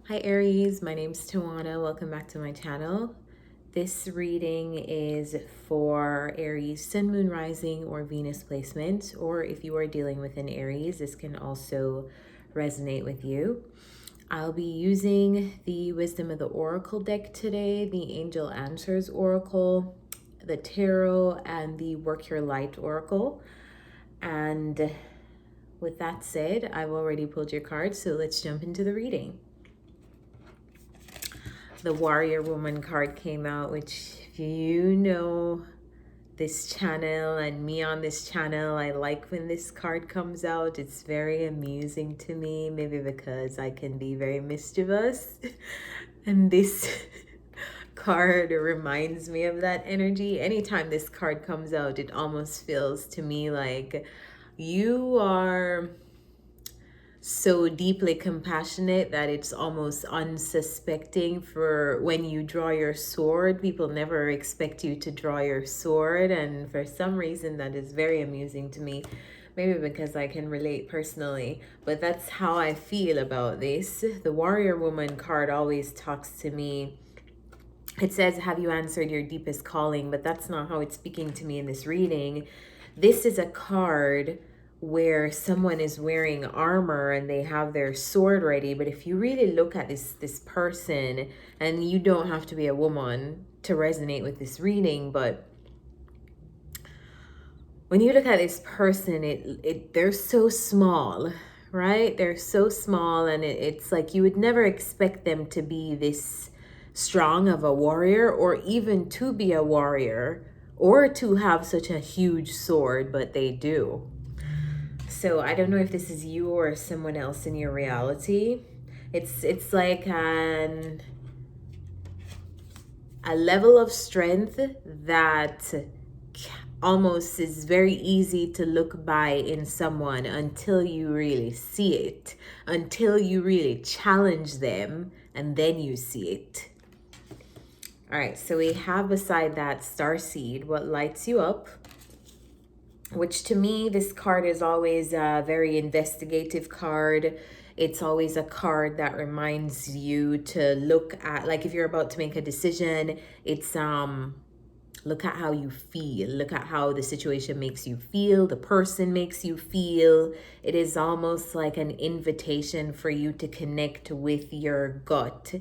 Hi Aries, my name's Tawana. Welcome back to my channel. This reading is for Aries, Sun, Moon, Rising, or Venus placement, or if you are dealing with an Aries, this can also resonate with you. I'll be using the Wisdom of the Oracle deck today, the Angel Answers Oracle, the Tarot, and the Work Your Light Oracle. And with that said, I've already pulled your cards, so let's jump into the reading. The Warrior Woman card came out, which if you know this channel and me on this channel, I like when this card comes out. It's very amusing to me, maybe because I can be very mischievous. And this card reminds me of that energy. Anytime this card comes out, it almost feels to me like you are so deeply compassionate that it's almost unsuspecting. For when you draw your sword, people never expect you to draw your sword, and for some reason that is very amusing to me, maybe because I can relate personally, but that's how I feel about this. The Warrior Woman card always talks to me. It says, have you answered your deepest calling? But that's not how it's speaking to me in this reading. This is a card where someone is wearing armor and they have their sword ready. But if you really look at this person, and you don't have to be a woman to resonate with this reading, but when you look at this person, they're so small, right? They're so small, and it's like you would never expect them to be this strong of a warrior, or even to be a warrior, or to have such a huge sword, but they do. So I don't know if this is you or someone else in your reality. It's like a level of strength that almost is very easy to look by in someone until you really see it, until you really challenge them, and then you see it. All right, so we have beside that Starseed, what lights you up, which to me, this card is always a very investigative card. It's always a card that reminds you to look at, like if you're about to make a decision, it's look at how you feel. Look at how the situation makes you feel, the person makes you feel. It is almost like an invitation for you to connect with your gut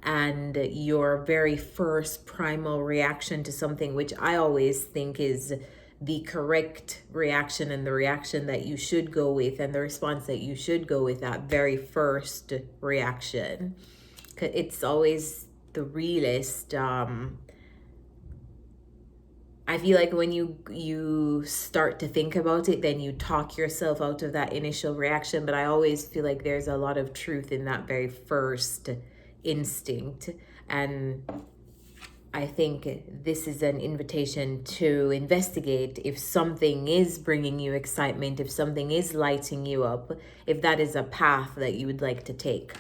and your very first primal reaction to something, which I always think is the correct reaction, and the reaction that you should go with, and the response that you should go with, that very first reaction. It's always the realest. I feel like when you start to think about it, then you talk yourself out of that initial reaction. But I always feel like there's a lot of truth in that very first instinct. And I think this is an invitation to investigate if something is bringing you excitement, if something is lighting you up, if that is a path that you would like to take.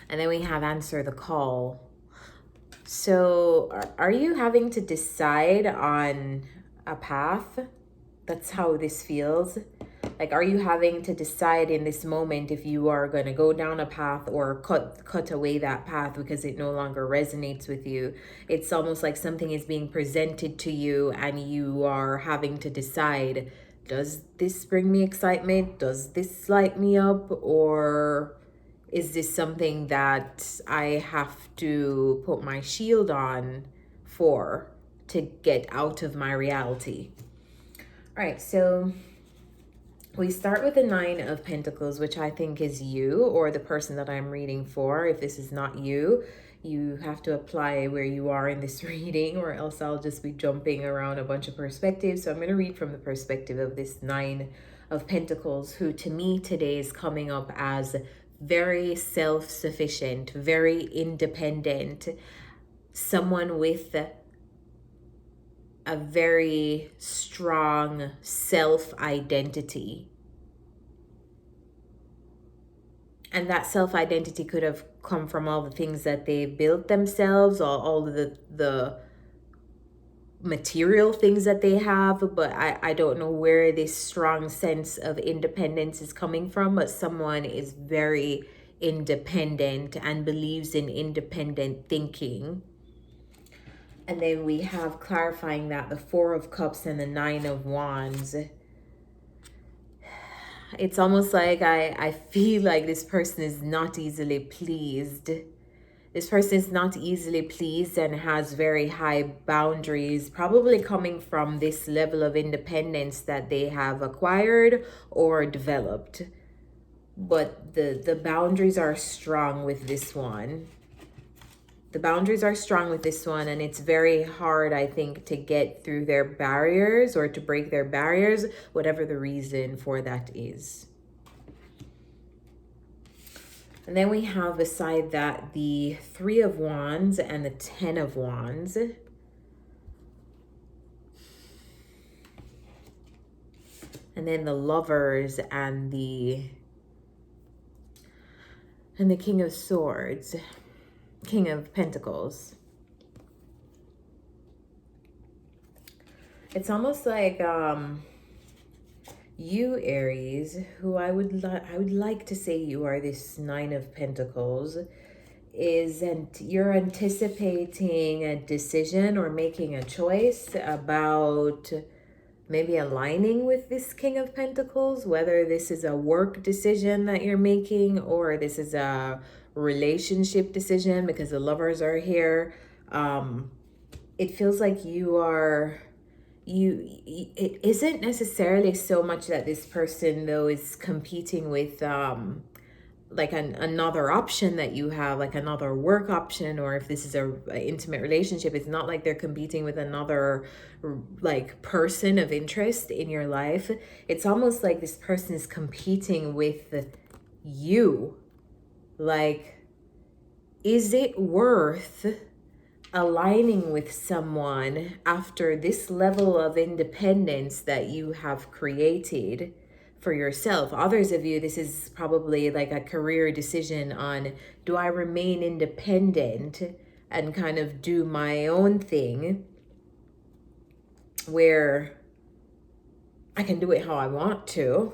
And then we have answer the call. So are you having to decide on a path? That's how this feels. Like, are you having to decide in this moment if you are going to go down a path or cut away that path because it no longer resonates with you? It's almost like something is being presented to you and you are having to decide, does this bring me excitement? Does this light me up? Or is this something that I have to put my shield on for to get out of my reality? All right, so we start with the Nine of Pentacles, which I think is you or the person that I'm reading for. If this is not you, you have to apply where you are in this reading, or else I'll just be jumping around a bunch of perspectives. So I'm going to read from the perspective of this Nine of Pentacles, who to me today is coming up as very self-sufficient, very independent, someone with a very strong self-identity. And that self-identity could have come from all the things that they built themselves, or all of the material things that they have. But I don't know where this strong sense of independence is coming from, but someone is very independent and believes in independent thinking. And then we have clarifying that the Four of Cups and the Nine of Wands. It's almost like I feel like this person is not easily pleased. This person is not easily pleased and has very high boundaries, probably coming from this level of independence that they have acquired or developed. But the boundaries are strong with this one. The boundaries are strong with this one, and it's very hard, I think, to get through their barriers or to break their barriers, whatever the reason for that is. And then we have beside that the Three of Wands and the Ten of Wands. And then the Lovers and the King of Swords, King of Pentacles. It's almost like you, Aries, who I would like to say you are this Nine of Pentacles, and you're anticipating a decision or making a choice about maybe aligning with this King of Pentacles, whether this is a work decision that you're making or this is a relationship decision, because the Lovers are here. It feels like it isn't necessarily so much that this person though is competing with like another option that you have, like another work option, or if this is a intimate relationship, it's not like they're competing with another like person of interest in your life. It's almost like this person is competing with you. Like, is it worth aligning with someone after this level of independence that you have created for yourself? Others of you, this is probably like a career decision on, do I remain independent and kind of do my own thing where I can do it how I want to,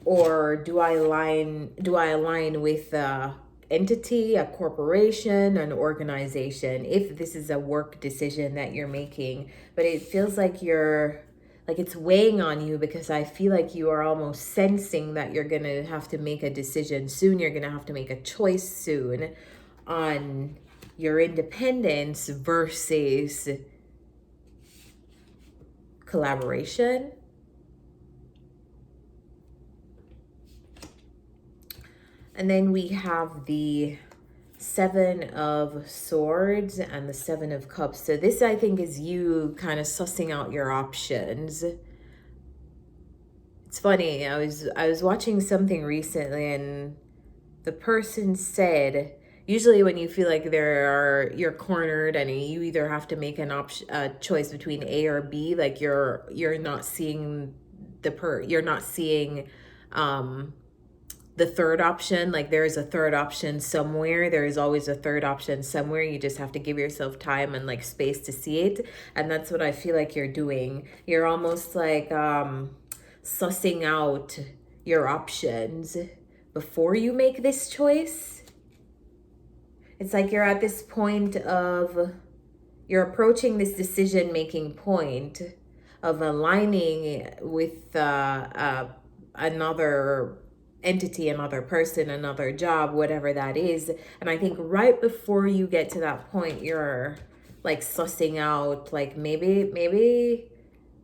or do I align with entity, a corporation, an organization, if this is a work decision that you're making? But it feels like it's weighing on you, because I feel like you are almost sensing that you're gonna have to make a decision soon. You're gonna have to make a choice soon on your independence versus collaboration. And then we have the Seven of Swords and the Seven of Cups. So this, I think, is you kind of sussing out your options. It's funny, I was watching something recently, and the person said, usually when you feel like you're cornered and you either have to make a choice between A or B, like you're not seeing the third option. Like, there is a third option somewhere. There is always a third option somewhere. You just have to give yourself time and like space to see it. And that's what I feel like you're doing. You're almost like sussing out your options before you make this choice. It's like you're at this point of, you're approaching this decision-making point of aligning with another entity, another person, another job, whatever that is. And I think right before you get to that point, you're like sussing out, like, maybe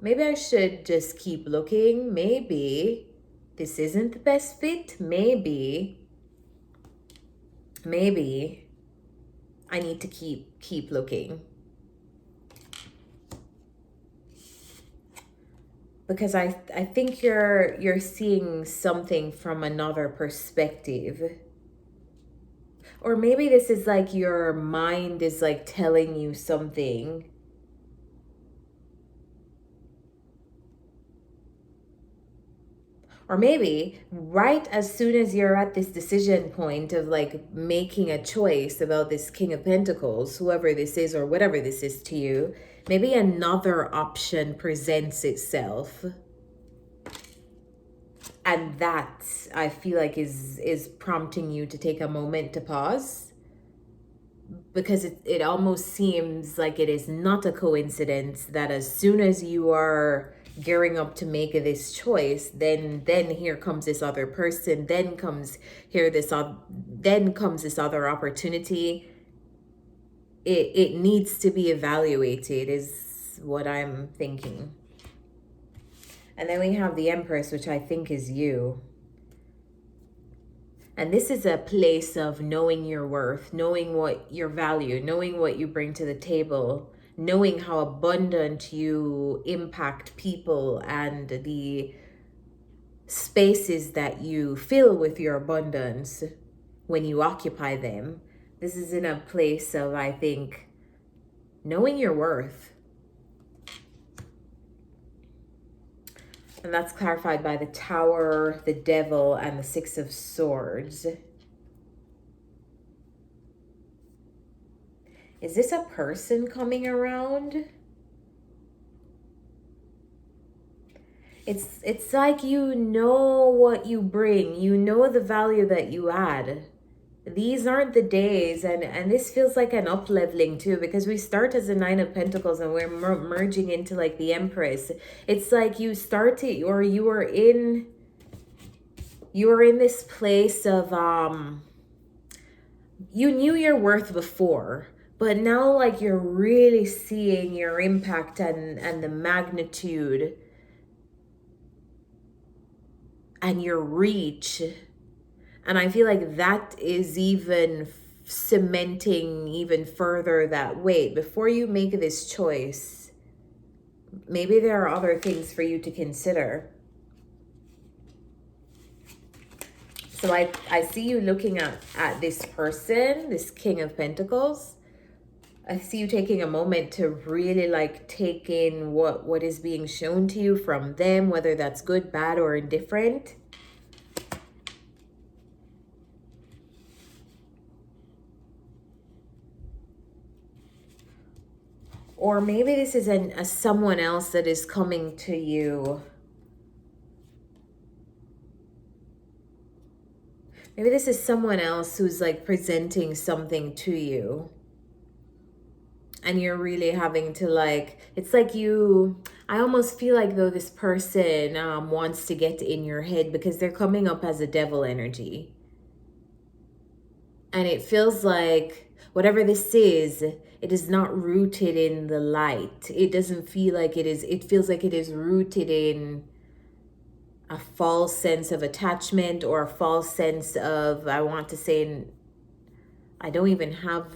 I should just keep looking. Maybe this isn't the best fit. Maybe I need to keep looking. Because I think you're seeing something from another perspective. Or maybe this is like your mind is like telling you something. Or maybe right as soon as you're at this decision point of like making a choice about this King of Pentacles, whoever this is or whatever this is to you, maybe another option presents itself. And that, I feel like, is prompting you to take a moment to pause, because it almost seems like it is not a coincidence that as soon as you are gearing up to make this choice, then here comes this other person, then comes this other opportunity. It needs to be evaluated, is what I'm thinking. And then we have the Empress, which I think is you. And this is a place of knowing your worth, knowing what your value, knowing what you bring to the table, knowing how abundant you impact people and the spaces that you fill with your abundance when you occupy them. This is in a place of, I think, knowing your worth. And that's clarified by the Tower, the Devil, and the Six of Swords. Is this a person coming around? It's like you know what you bring. You know the value that you add. These aren't the days, and this feels like an up-leveling too, because we start as a Nine of Pentacles and we're merging into like the Empress. It's like you started, or you were in this place of you knew your worth before, but now like you're really seeing your impact and the magnitude and your reach. And I feel like that is even cementing even further that, wait, before you make this choice, maybe there are other things for you to consider. So I see you looking at this person, this King of Pentacles. I see you taking a moment to really like take in what is being shown to you from them, whether that's good, bad, or indifferent. Or maybe this is a someone else that is coming to you. Maybe this is someone else who's like presenting something to you. And you're really having to like, it's like I almost feel like though this person wants to get in your head, because they're coming up as a devil energy. And it feels like whatever this is, it is not rooted in the light. It doesn't feel like it is. It feels like it is rooted in a false sense of attachment, or a false sense of, I want to say, I don't even have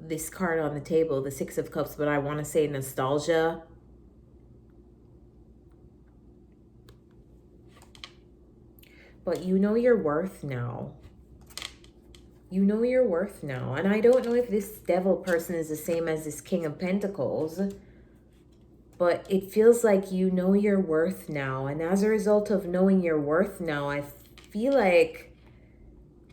this card on the table, the Six of Cups, but I want to say nostalgia. But you know your worth now. You know your worth now. And I don't know if this devil person is the same as this King of Pentacles, but it feels like you know your worth now. And as a result of knowing your worth now, I feel like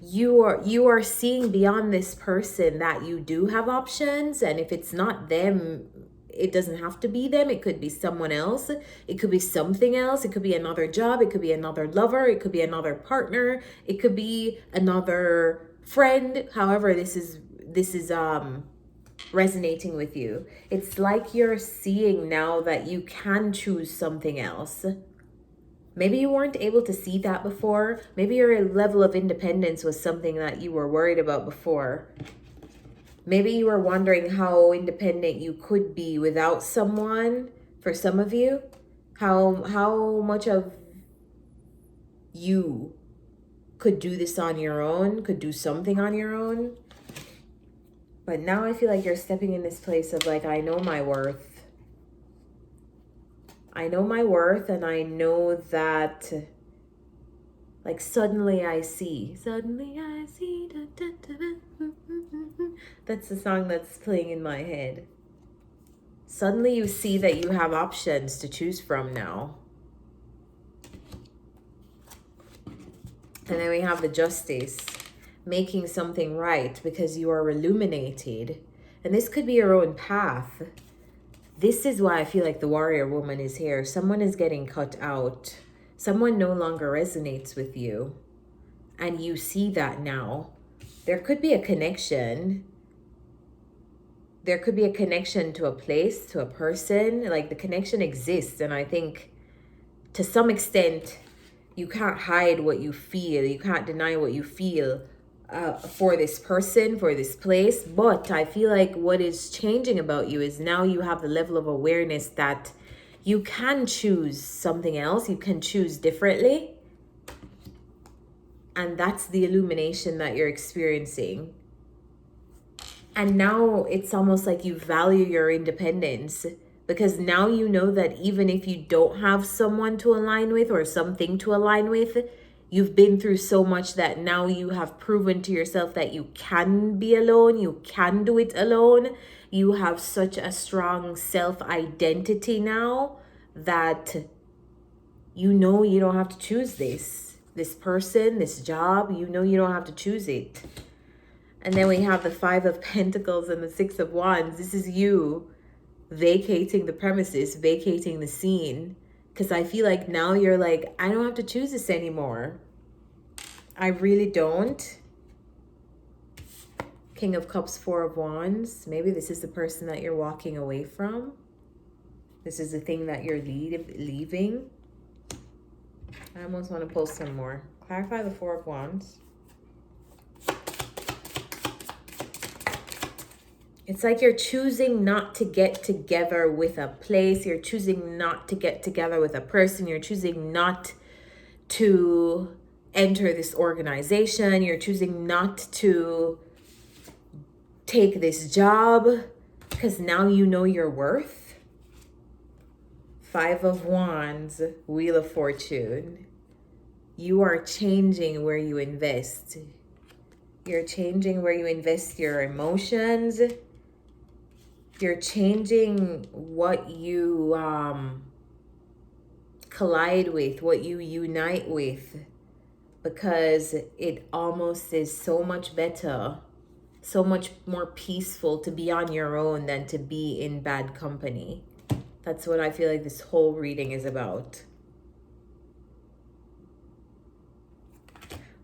you are seeing beyond this person, that you do have options. And if it's not them, it doesn't have to be them. It could be someone else. It could be something else. It could be another job. It could be another lover. It could be another partner. It could be another friend. However, this is resonating with you. It's like you're seeing now that you can choose something else. Maybe you weren't able to see that before. Maybe your level of independence was something that you were worried about before. Maybe you were wondering how independent you could be without someone. For some of you, how much of you could do this on your own, could do something on your own. But now I feel like you're stepping in this place of like, I know my worth. I know my worth, and I know that, like, suddenly I see. Da, da, da. That's the song that's playing in my head. Suddenly you see that you have options to choose from now. And then we have the Justice, making something right because you are illuminated. And this could be your own path. This is why I feel like the warrior woman is here. Someone is getting cut out. someone no longer resonates with you, and you see that now, there could be a connection. There could be a connection to a place, to a person. Like, the connection exists. And I think to some extent, you can't hide what you feel. You can't deny what you feel for this person, for this place. But I feel like what is changing about you is now you have the level of awareness that you can choose something else. You can choose differently. And that's the illumination that you're experiencing. And now it's almost like you value your independence, because now you know that even if you don't have someone to align with or something to align with, you've been through so much that now you have proven to yourself that you can be alone, you can do it alone. You have such a strong self-identity now that you know you don't have to choose this person, this job. You know you don't have to choose it. And then we have the 5 of Pentacles and the 6 of Wands. This is you vacating the premises, vacating the scene. Because I feel like now you're like, I don't have to choose this anymore. I really don't. King of Cups, 4 of Wands. Maybe this is the person that you're walking away from. This is the thing that you're leaving. I almost want to pull some more. Clarify the 4 of Wands. It's like you're choosing not to get together with a place. You're choosing not to get together with a person. You're choosing not to enter this organization. You're choosing not to take this job because now you know your worth. 5 of Wands, Wheel of Fortune. You are changing where you invest. You're changing where you invest your emotions. You're changing what you collide with, what you unite with, because it almost is so much better, so much more peaceful to be on your own than to be in bad company. That's what I feel like this whole reading is about.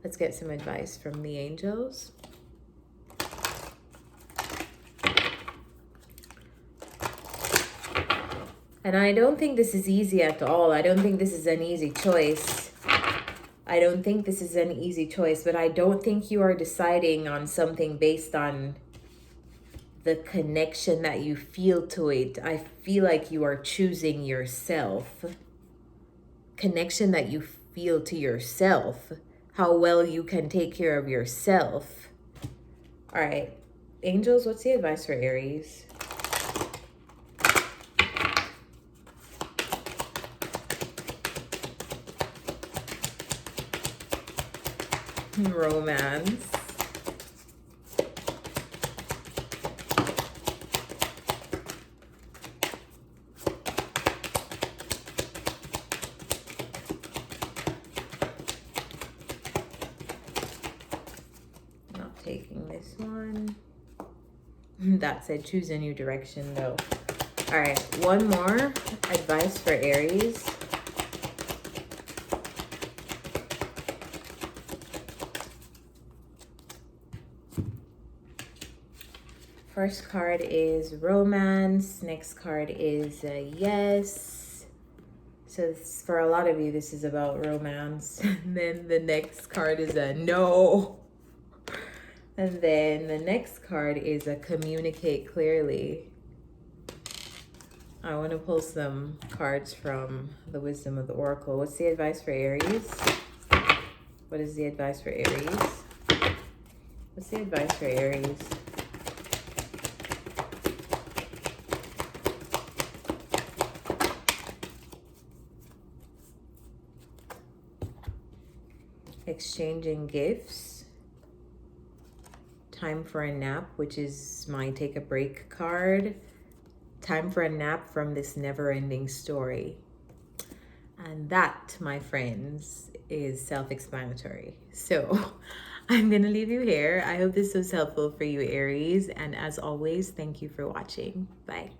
Let's get some advice from the angels. And I don't think this is easy at all. I don't think this is an easy choice. I don't think this is an easy choice, but I don't think you are deciding on something based on the connection that you feel to it. I feel like you are choosing yourself. Connection that you feel to yourself. How well you can take care of yourself. All right. Angels, what's the advice for Aries? Romance. Not taking this one. That said choose a new direction though. All right, one more advice for Aries. First card is romance. Next card is yes. So for a lot of you, this is about romance. And then the next card is a no. And then the next card is a communicate clearly. I want to pull some cards from the Wisdom of the Oracle. What's the advice for Aries? What is the advice for Aries? What's the advice for Aries? Exchanging gifts. Time for a nap, which is my take a break card. Time for a nap from this never-ending story. And that, my friends, is self-explanatory. So I'm going to leave you here. I hope this was helpful for you, Aries. And as always, thank you for watching. Bye.